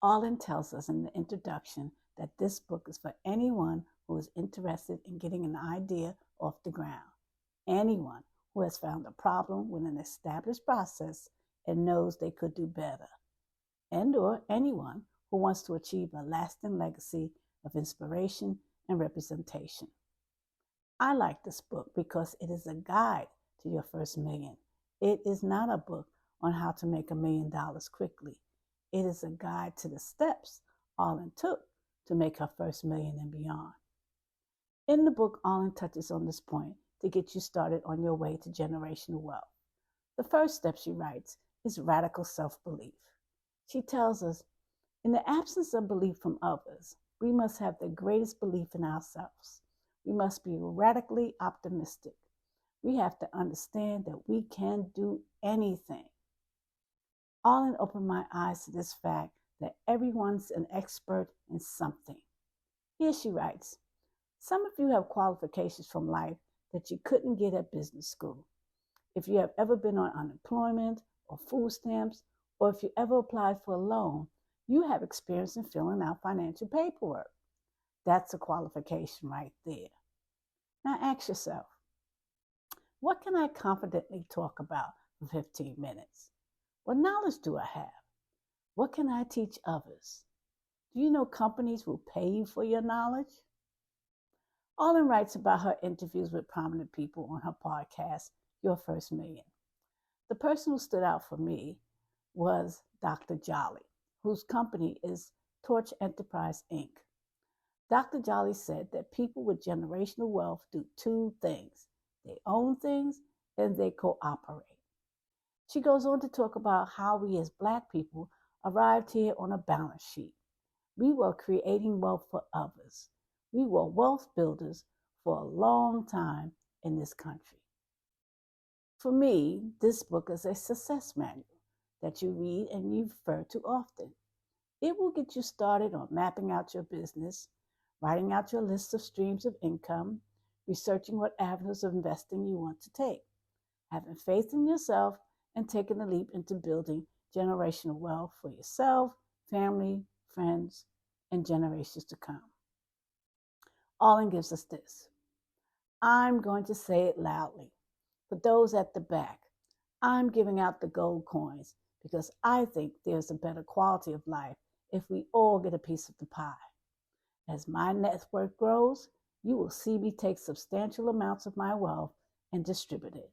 Arlan tells us in the introduction that this book is for anyone who is interested in getting an idea off the ground, anyone who has found a problem with an established process and knows they could do better, and or anyone who wants to achieve a lasting legacy of inspiration and representation. I like this book because it is a guide to your first million. It is not a book on how to make $1 million quickly. It is a guide to the steps Arlan took to make her first million and beyond. In the book, Arlan touches on this point to get you started on your way to generational wealth. The first step, she writes, is radical self-belief. She tells us, in the absence of belief from others, we must have the greatest belief in ourselves. We must be radically optimistic. We have to understand that we can do anything. Arlan opened my eyes to this fact that everyone's an expert in something. Here she writes, some of you have qualifications from life that you couldn't get at business school. If you have ever been on unemployment or food stamps, or if you ever applied for a loan, you have experience in filling out financial paperwork. That's a qualification right there. Now ask yourself, what can I confidently talk about for 15 minutes? What knowledge do I have? What can I teach others? Do you know companies will pay you for your knowledge? Arlan writes about her interviews with prominent people on her podcast, Your First Million. The person who stood out for me was Dr. Jolly, whose company is Torch Enterprise, Inc. Dr. Jolly said that people with generational wealth do two things. They own things and they cooperate. She goes on to talk about how we as Black people arrived here on a balance sheet. We were creating wealth for others. We were wealth builders for a long time in this country. For me, this book is a success manual that you read and you refer to often. It will get you started on mapping out your business, writing out your list of streams of income, researching what avenues of investing you want to take, having faith in yourself, and taking the leap into building generational wealth for yourself, family, friends, and generations to come. Arlan gives us this. I'm going to say it loudly. For those at the back, I'm giving out the gold coins because I think there's a better quality of life if we all get a piece of the pie. As my network grows, you will see me take substantial amounts of my wealth and distribute it.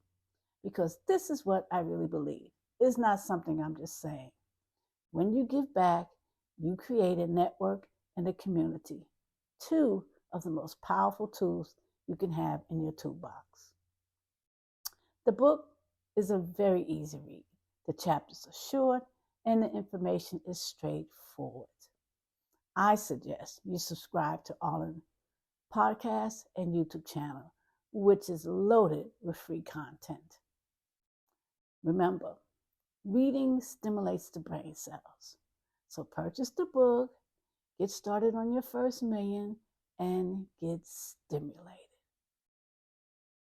Because this is what I really believe. It's not something I'm just saying. When you give back, you create a network and a community. Two of the most powerful tools you can have in your toolbox. The book is a very easy read. The chapters are short and the information is straightforward. I suggest you subscribe to Arlan podcast and YouTube channel, which is loaded with free content. Remember, reading stimulates the brain cells. So purchase the book, get started on your first million, and get stimulated.